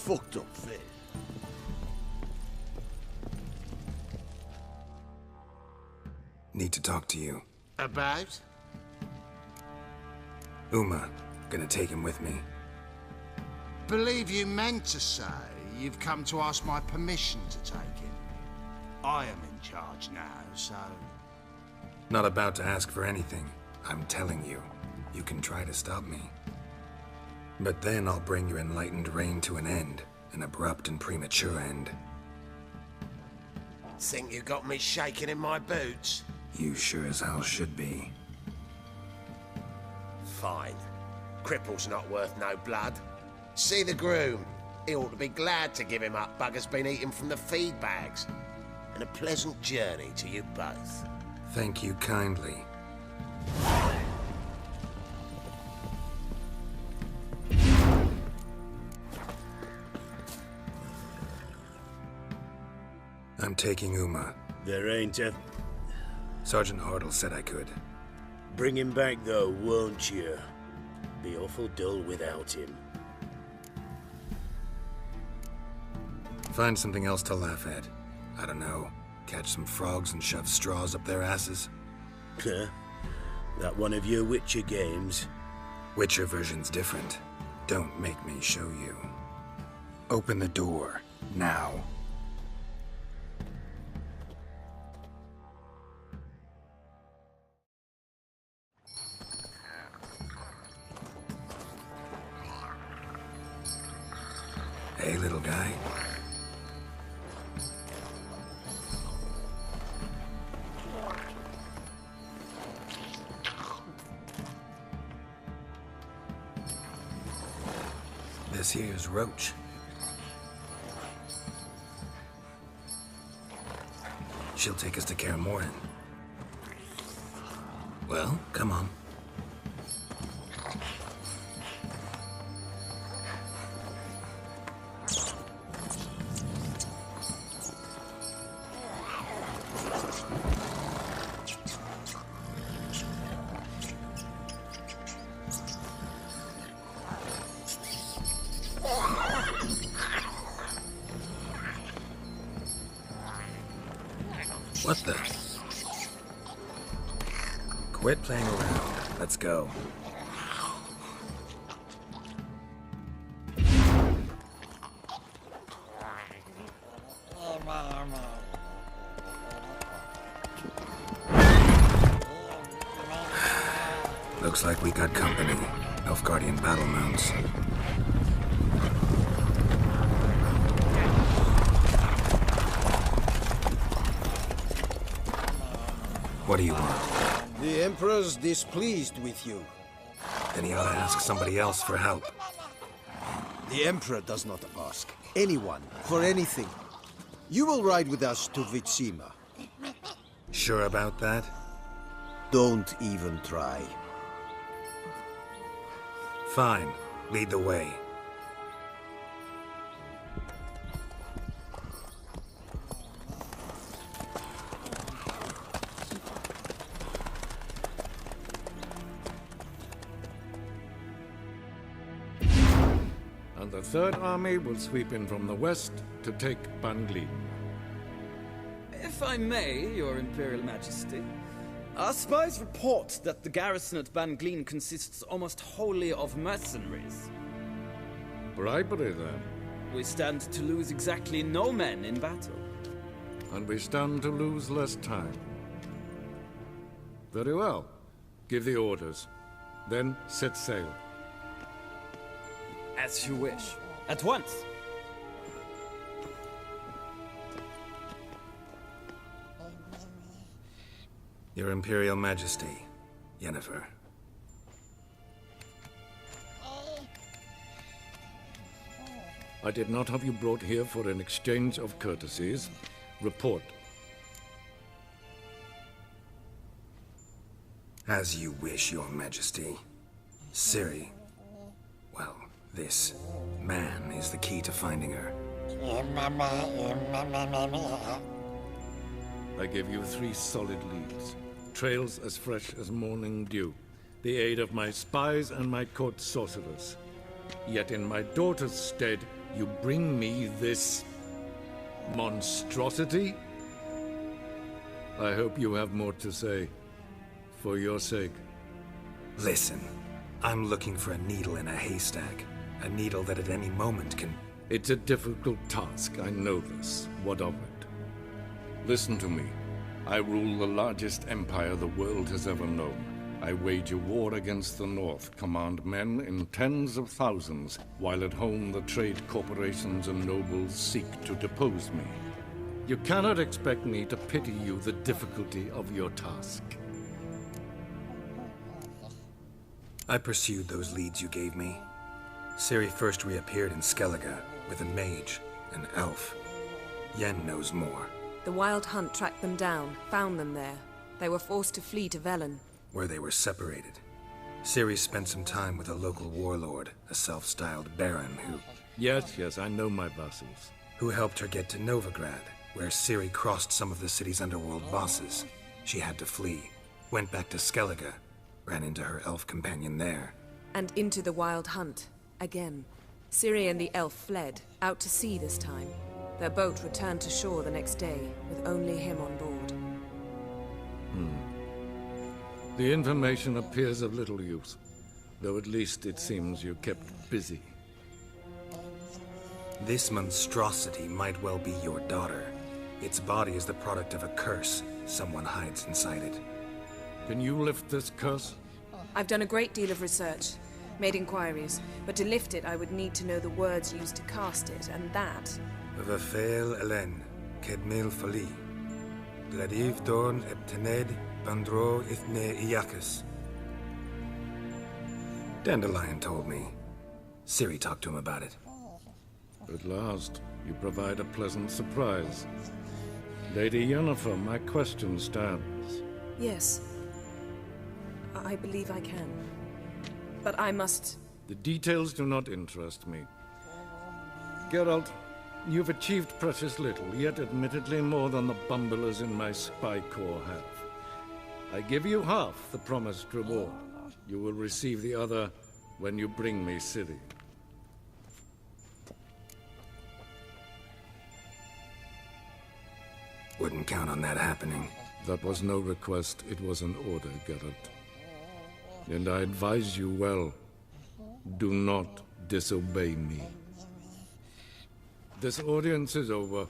fucked up fit. Need to talk to you. About? Uma. Gonna take him with me. Believe you meant to say you've come to ask my permission to take him. I am in charge now, so... Not about to ask for anything. I'm telling you. You can try to stop me. But then I'll bring your enlightened reign to an end. An abrupt and premature end. Think you got me shaking in my boots? You sure as hell should be. Fine. Cripple's not worth no blood. See the groom. He ought to be glad to give him up. Bugger's been eating from the feed bags. And a pleasant journey to you both. Thank you kindly. I'm taking Uma. There ain't a... Sergeant Hartle said I could. Bring him back though, won't you? Be awful dull without him. Find something else to laugh at. I don't know. Catch some frogs and shove straws up their asses. Huh? That one of your Witcher games? Witcher version's different. Don't make me show you. Open the door. Now. Hey, little guy. This here's Roach. She'll take us to Kaer. Well, come on. What the? Quit playing around. Let's go. Looks like we got company. Nilfgaardian battle mounts. What do you want? The Emperor's displeased with you. Then he ought to ask somebody else for help. The Emperor does not ask anyone for anything. You will ride with us to Vitsima. Sure about that? Don't even try. Fine. Lead the way. And the Third Army will sweep in from the west to take Ban-Glin. If I may, Your Imperial Majesty, our spies report that the garrison at Ban-Glin consists almost wholly of mercenaries. Bribery, then. We stand to lose exactly no men in battle. And we stand to lose less time. Very well. Give the orders. Then set sail. As you wish. At once. Your Imperial Majesty, Yennefer. I did not have you brought here for an exchange of courtesies. Report. As you wish, Your Majesty. Ciri. Well, this man is the key to finding her. I give you 3 solid leads. Trails as fresh as morning dew. The aid of my spies and my court sorcerers. Yet in my daughter's stead, You bring me this monstrosity? I hope you have more to say. For your sake. Listen, I'm looking for a needle in a haystack. A needle that at any moment can... It's a difficult task, I know this. What of it? Listen to me. I rule the largest empire the world has ever known. I wage a war against the North, command men in tens of thousands, while at home the trade corporations and nobles seek to depose me. You cannot expect me to pity you the difficulty of your task. I pursued those leads you gave me. Ciri first reappeared in Skellige with a mage, an elf. Yen knows more. The Wild Hunt tracked them down, found them there. They were forced to flee to Velen. Where they were separated. Ciri spent some time with a local warlord, a self-styled baron who... Yes, I know my vassals. Who helped her get to Novigrad, where Ciri crossed some of the city's underworld bosses. She had to flee, went back to Skellige, ran into her elf companion there. And into the Wild Hunt, again. Ciri and the elf fled, out to sea this time. Their boat returned to shore the next day, with only him on board. The information appears of little use, though at least it seems you kept busy. This monstrosity might well be your daughter. Its body is the product of a curse someone hides inside it. Can you lift this curse? I've done a great deal of research, made inquiries, but to lift it I would need to know the words used to cast it, and that... Vafel Elen, Kedmil Fali, Gladiv Dorn Eptened, Bandro Ithne Iakis. Dandelion told me. Ciri talked to him about it. At last, you provide a pleasant surprise. Lady Yennefer, my question stands. Yes. I believe I can. But I must... The details do not interest me. Geralt, you've achieved precious little, yet admittedly more than the bumblers in my spy corps have. I give you half the promised reward. You will receive the other when you bring me Ciri. Wouldn't count on that happening. That was no request, it was an order, Geralt. And I advise you well, do not disobey me. This audience is over.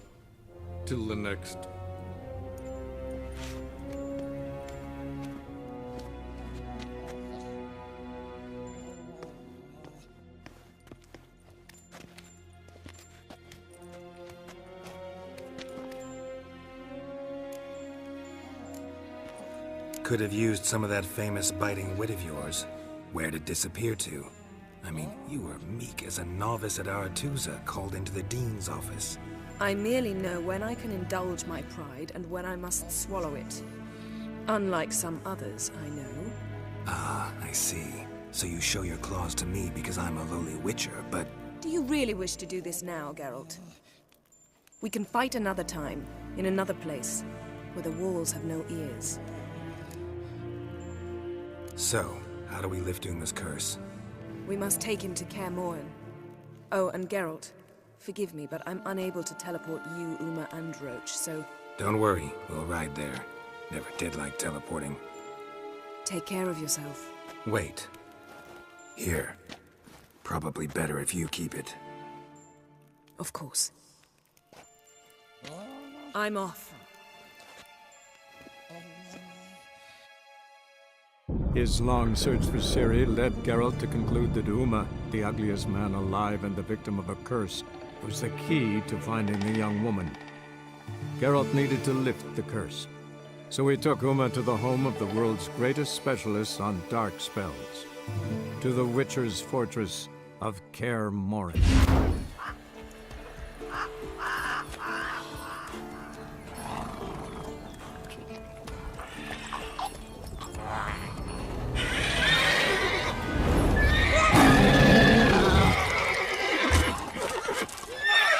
Till the next. Could have used some of that famous biting wit of yours. Where'd it disappear to? I mean, you were meek as a novice at Aretuza called into the Dean's office. I merely know when I can indulge my pride and when I must swallow it. Unlike some others, I know. Ah, I see. So you show your claws to me because I'm a lowly witcher, but... Do you really wish to do this now, Geralt? We can fight another time, in another place, where the walls have no ears. So, how do we lift Uma's curse? We must take him to Kaer. Oh, and Geralt, forgive me, but I'm unable to teleport you, Uma, and Roach, so... Don't worry, we'll ride there. Never did like teleporting. Take care of yourself. Wait. Here. Probably better if you keep it. Of course. I'm off. His long search for Ciri led Geralt to conclude that Uma, the ugliest man alive and the victim of a curse, was the key to finding the young woman. Geralt needed to lift the curse, so he took Uma to the home of the world's greatest specialist on dark spells, to the Witcher's fortress of Kaer.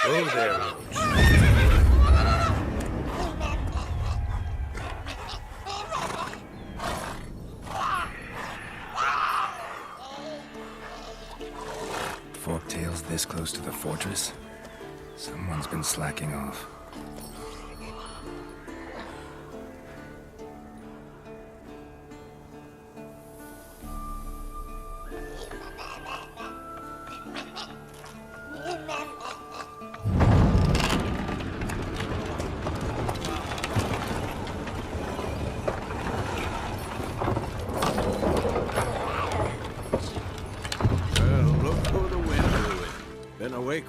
Oh, there, Roach. forktails this close to the fortress? Someone's been slacking off.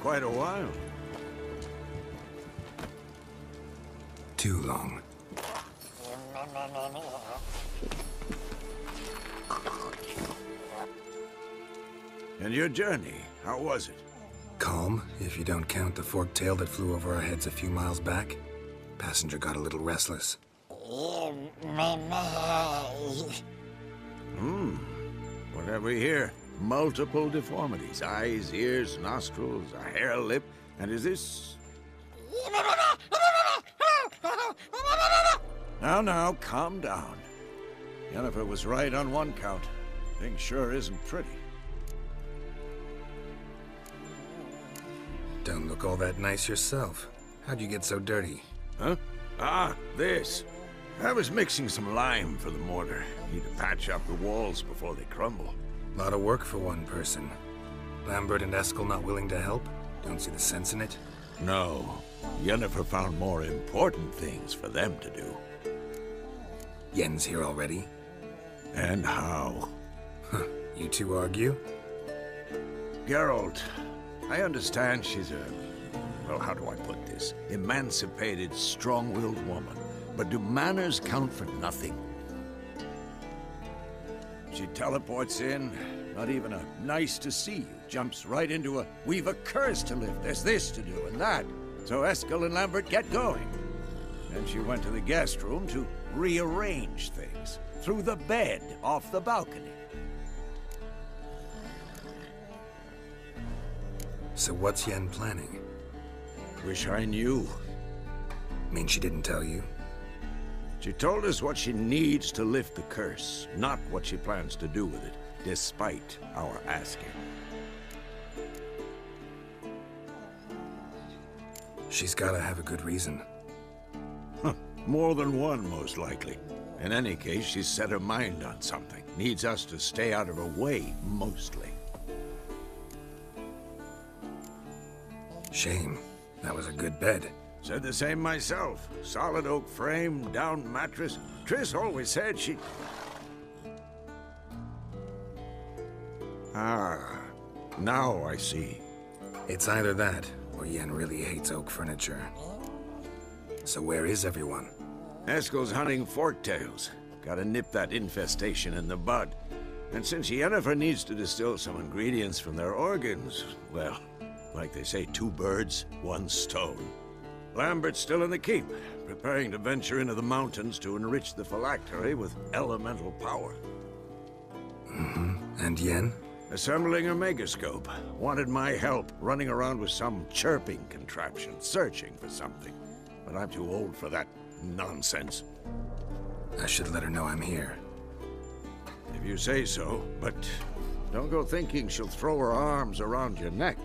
Quite a while. Too long. And your journey, how was it? Calm, if you don't count the forktail that flew over our heads a few miles back. Passenger got a little restless. What have we here? Multiple deformities. Eyes, ears, nostrils, a hair lip. And is this... Now, calm down. Yennefer was right on one count. Thing sure isn't pretty. Don't look all that nice yourself. How'd you get so dirty? Huh? Ah, this. I was mixing some lime for the mortar. Need to patch up the walls before they crumble. Lot of work for one person. Lambert and Eskel not willing to help? Don't see the sense in it? No. Yennefer found more important things for them to do. Yen's here already? And how? You two argue? Geralt, I understand she's a... well, how do I put this? Emancipated, strong-willed woman. But do manners count for nothing? She teleports in, not even a nice to see you, jumps right into a we've a curse to lift, there's this to do and that. So Eskel and Lambert get going. Then she went to the guest room to rearrange things. Through the bed, off the balcony. So what's Yen planning? Wish I knew. Mean she didn't tell you? She told us what she needs to lift the curse, not what she plans to do with it, despite our asking. She's gotta have a good reason. More than one, most likely. In any case, she's set her mind on something. Needs us to stay out of her way, mostly. Shame. That was a good bed. Said the same myself. Solid oak frame, down mattress. Triss always said she... Ah, now I see. It's either that, or Yen really hates oak furniture. So where is everyone? Eskel's hunting forktails. Gotta nip that infestation in the bud. And since Yennefer needs to distill some ingredients from their organs, well, like they say, 2 birds, 1 stone. Lambert's still in the keep, preparing to venture into the mountains to enrich the phylactery with elemental power. And Yen? Assembling a megascope. Wanted my help running around with some chirping contraption, searching for something. But I'm too old for that nonsense. I should let her know I'm here. If you say so, but don't go thinking she'll throw her arms around your neck.